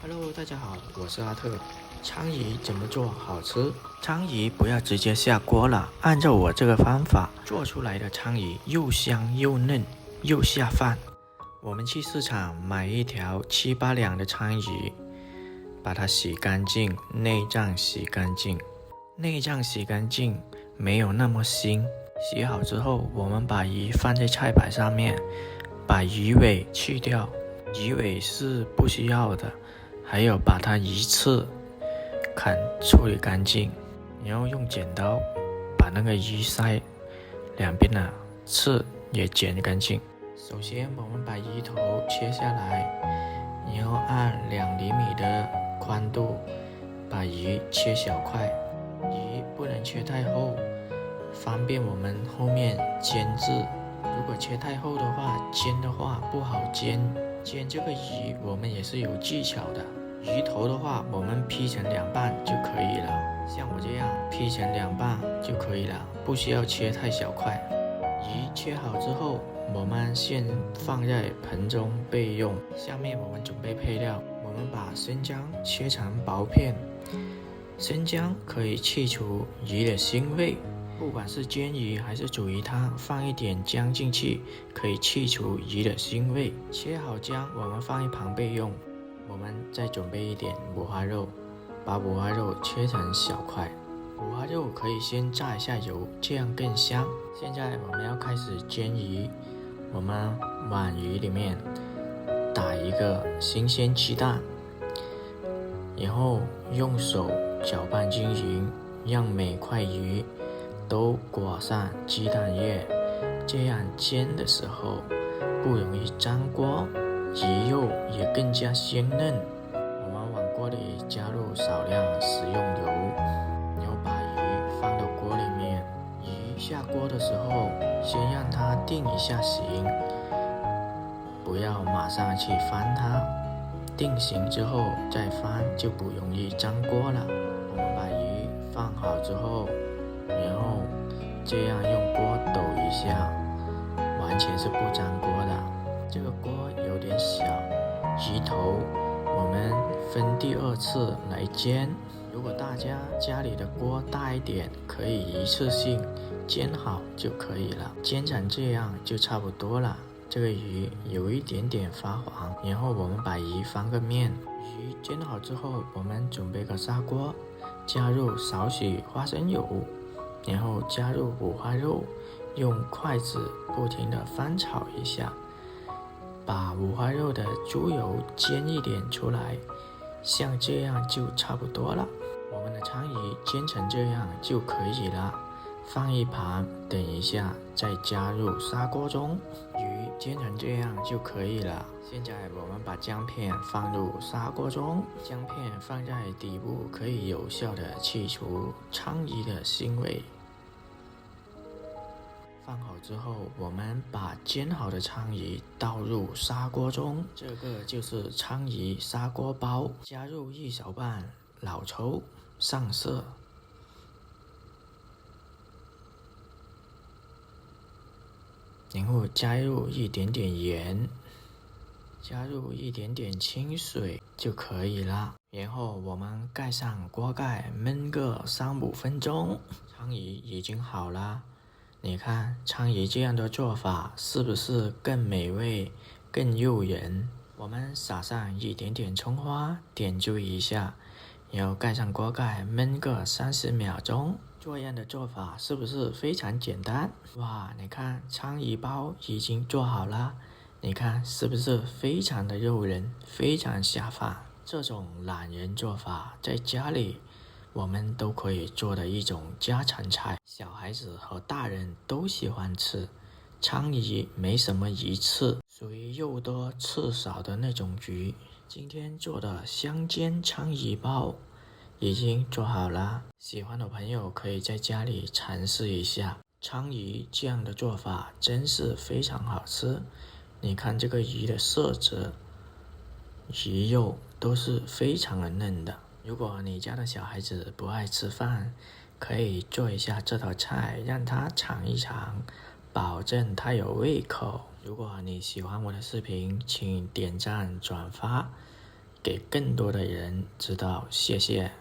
Hello，大家好，我是阿特。鲳鱼怎么做好吃？鲳鱼不要直接下锅了，按照我这个方法做出来的鲳鱼又香又嫩又下饭。我们去市场买一条7、8两的鲳鱼，把它洗干净，内脏洗干净，没有那么腥。洗好之后，我们把鱼放在菜板上面，把鱼尾去掉，鱼尾是不需要的。还有把它鱼刺处理干净，然后用剪刀把那个鱼鳃两边的刺也剪干净。首先我们把鱼头切下来，然后按2厘米的宽度把鱼切小块，鱼不能切太厚，方便我们后面煎制。如果切太厚的话，煎的话不好煎。煎这个鱼我们也是有技巧的。鱼头的话我们劈成2半就可以了，像我这样劈成2半就可以了，不需要切太小块。鱼切好之后，我们先放在盆中备用。下面我们准备配料，我们把生姜切成薄片，生姜可以去除鱼的腥味，不管是煎鱼还是煮鱼汤，放一点姜进去可以去除鱼的腥味。切好姜我们放一旁备用。我们再准备一点五花肉，把五花肉切成小块。五花肉可以先炸一下油，这样更香。现在我们要开始煎鱼，我们往鱼里面打一个新鲜鸡蛋，然后用手搅拌均匀，让每块鱼都裹上鸡蛋液，这样煎的时候不容易粘锅，鱼肉也更加鲜嫩。我们往锅里加入少量食用油，然后把鱼放到锅里面。鱼下锅的时候，先让它定一下型，不要马上去翻它。定型之后再翻，就不容易粘锅了。我们把鱼放好之后，然后这样用锅抖一下，完全是不粘锅的。这个锅有点小，鱼头我们分第2次来煎。如果大家家里的锅大一点，可以一次性煎好就可以了。煎成这样就差不多了。这个鱼有一点点发黄，然后我们把鱼翻个面。鱼煎好之后，我们准备个砂锅，加入少许花生油，然后加入五花肉，用筷子不停地翻炒一下，把五花肉的猪油煎一点出来，像这样就差不多了。我们的鲳鱼煎成这样就可以了，放一旁，等一下再加入砂锅中。鱼煎成这样就可以了。现在我们把姜片放入砂锅中，姜片放在底部可以有效的去除鲳鱼的腥味。放好之后，我们把煎好的鲳鱼倒入砂锅中，这个就是鲳鱼砂锅包。加入1小半老抽上色，然后加入一点点盐，加入一点点清水就可以了。然后我们盖上锅盖，焖个3-5分钟，鲳鱼已经好了。你看鲳鱼这样的做法是不是更美味更诱人？我们撒上一点点葱花，点缀一下，然后盖上锅盖焖个30秒钟。这样的做法是不是非常简单？哇，你看鲳鱼包已经做好了，你看是不是非常的诱人，非常下饭？这种懒人做法在家里我们都可以做的一种家常菜，小孩子和大人都喜欢吃。鲳鱼没什么鱼刺，属于肉多刺少的那种鱼。今天做的香煎鲳鱼包已经做好了，喜欢的朋友可以在家里尝试一下。鲳鱼这样的做法真是非常好吃。你看这个鱼的色泽，鱼肉都是非常的嫩的。如果你家的小孩子不爱吃饭，可以做一下这道菜，让他尝一尝，保证他有胃口。如果你喜欢我的视频，请点赞转发，给更多的人知道。谢谢。